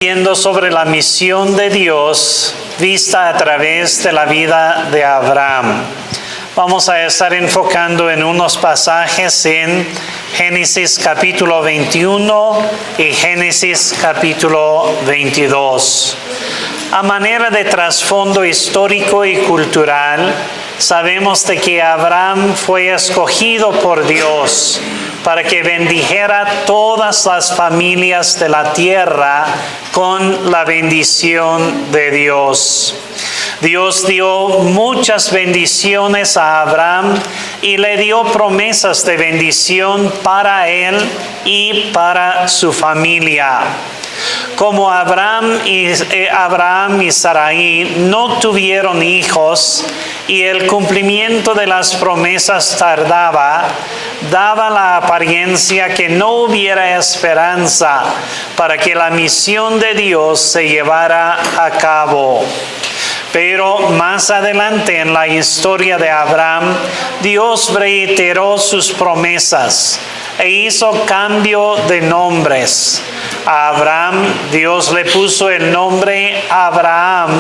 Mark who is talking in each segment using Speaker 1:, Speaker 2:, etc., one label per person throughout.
Speaker 1: Viendo sobre la misión de Dios vista a través de la vida de Abraham. Vamos a estar enfocando en unos pasajes en Génesis capítulo 21 y Génesis capítulo 22. A manera de trasfondo histórico y cultural, sabemos de que Abraham fue escogido por Dios para que bendijera todas las familias de la tierra con la bendición de Dios. Dios dio muchas bendiciones a Abraham y le dio promesas de bendición para él y para su familia. Como Abraham y Sarai no tuvieron hijos y el cumplimiento de las promesas tardaba, daba la apariencia que no hubiera esperanza para que la misión de Dios se llevara a cabo. Pero más adelante en la historia de Abraham, Dios reiteró sus promesas e hizo cambio de nombres. A Abraham, Dios le puso el nombre Abraham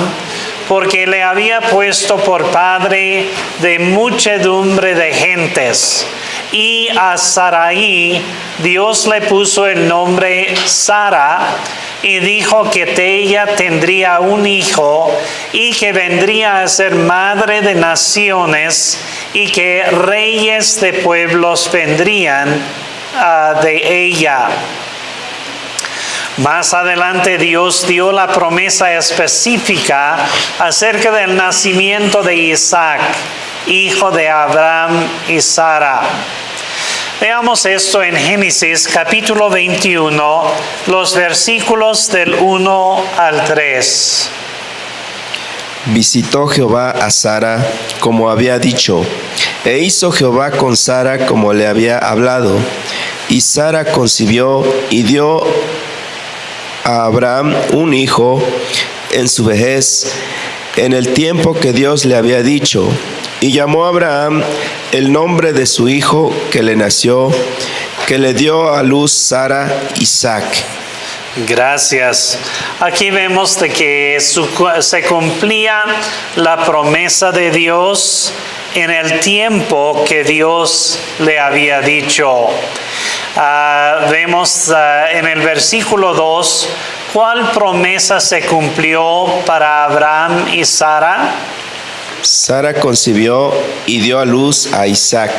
Speaker 1: porque le había puesto por padre de muchedumbre de gentes. Y a Sarai, Dios le puso el nombre Sara y dijo que de ella tendría un hijo y que vendría a ser madre de naciones y que reyes de pueblos vendrían de ella. Más adelante Dios dio la promesa específica acerca del nacimiento de Isaac, hijo de Abraham y Sara. Veamos esto en Génesis capítulo 21, los versículos del 1 al 3.
Speaker 2: Visitó Jehová a Sara como había dicho, e hizo Jehová con Sara como le había hablado. Y Sara concibió y dio a Abraham un hijo en su vejez, en el tiempo que Dios le había dicho. Y llamó a Abraham el nombre de su hijo que le nació, que le dio a luz Sara, Isaac.
Speaker 1: Gracias. Aquí vemos de que se cumplía la promesa de Dios en el tiempo que Dios le había dicho. Vemos en el versículo 2, ¿cuál promesa se cumplió para Abraham y Sara?
Speaker 2: Sara concibió y dio a luz a Isaac.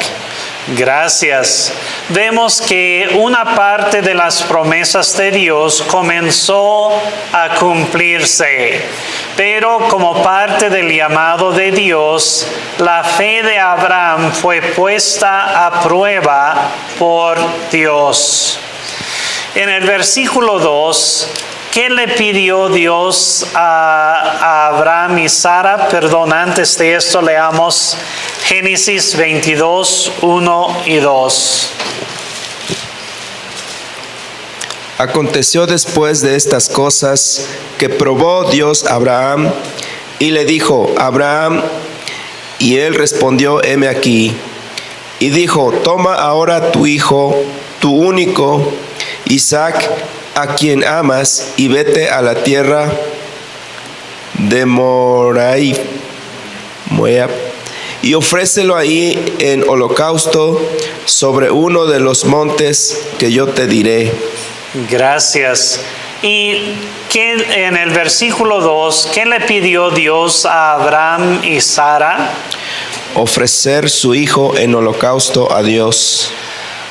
Speaker 1: Gracias. Vemos que una parte de las promesas de Dios comenzó a cumplirse, pero como parte del llamado de Dios, la fe de Abraham fue puesta a prueba por Dios. En el versículo 2, ¿qué le pidió Dios a Abraham y Sara? Perdón, antes de esto leamos Génesis 22, 1 y 2.
Speaker 2: Aconteció después de estas cosas que probó Dios a Abraham y le dijo, Abraham, y él respondió, heme aquí. Y dijo, toma ahora tu hijo, tu único, Isaac, a quien amas, y vete a la tierra de Moab, y ofrécelo ahí en holocausto sobre uno de los montes que yo te diré.
Speaker 1: Gracias. Y en el versículo 2, ¿qué le pidió Dios a Abraham y Sara?
Speaker 2: Ofrecer su hijo en holocausto a Dios.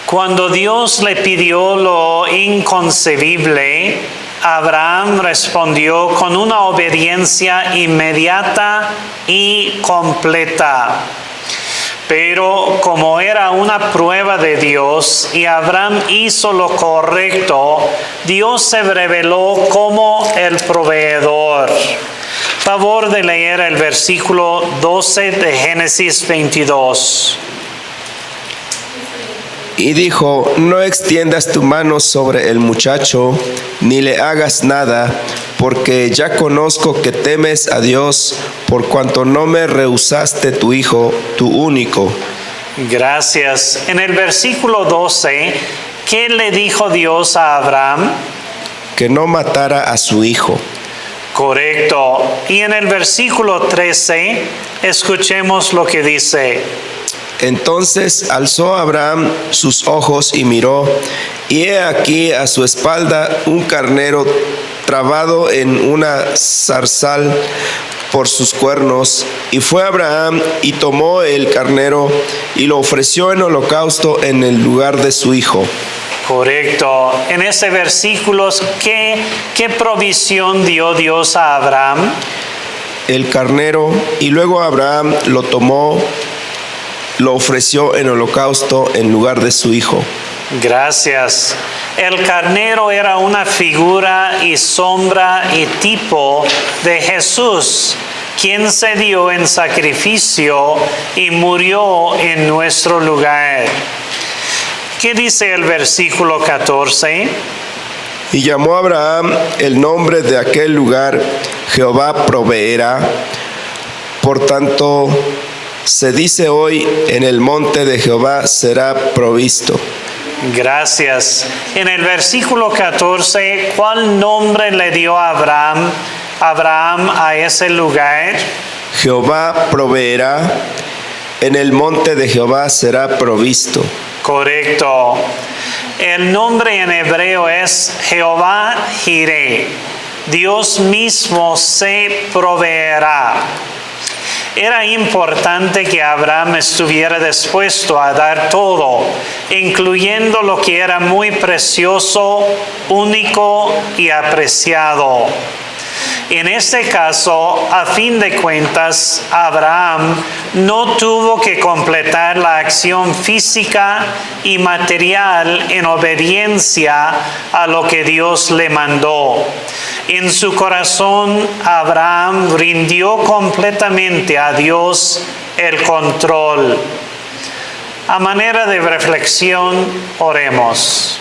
Speaker 1: Cuando Dios le pidió lo inconcebible, Abraham respondió con una obediencia inmediata y completa. Pero como era una prueba de Dios y Abraham hizo lo correcto, Dios se reveló como el proveedor. Favor de leer el versículo 12 de Génesis 22.
Speaker 2: Y dijo, no extiendas tu mano sobre el muchacho, ni le hagas nada, porque ya conozco que temes a Dios, por cuanto no me rehusaste tu hijo, tu único.
Speaker 1: Gracias. En el versículo 12, ¿qué le dijo Dios a Abraham?
Speaker 2: que no matara a su hijo.
Speaker 1: Correcto. Y en el versículo 13, escuchemos lo que dice.
Speaker 2: Entonces alzó Abraham sus ojos y miró, y he aquí a su espalda un carnero trabado en una zarzal por sus cuernos. Y fue Abraham y tomó el carnero y lo ofreció en holocausto en el lugar de su hijo.
Speaker 1: Correcto. En ese versículo, ¿qué provisión dio Dios a Abraham?
Speaker 2: El carnero, y luego Abraham lo tomó, lo ofreció en holocausto en lugar de su hijo.
Speaker 1: Gracias. El carnero era una figura y sombra y tipo de Jesús, quien se dio en sacrificio y murió en nuestro lugar. ¿Qué dice el versículo 14?
Speaker 2: Y llamó Abraham el nombre de aquel lugar, Jehová proveerá. Por tanto, se dice hoy, en el monte de Jehová será provisto.
Speaker 1: Gracias. En el versículo 14, ¿cuál nombre le dio Abraham a ese lugar?
Speaker 2: Jehová proveerá, en el monte de Jehová será provisto.
Speaker 1: Correcto. El nombre en hebreo es Jehová Jireh. Dios mismo se proveerá. Era importante que Abraham estuviera dispuesto a dar todo, incluyendo lo que era muy precioso, único y apreciado. En este caso, a fin de cuentas, Abraham no tuvo que completar la acción física y material en obediencia a lo que Dios le mandó. En su corazón, Abraham rindió completamente a Dios el control. A manera de reflexión, oremos.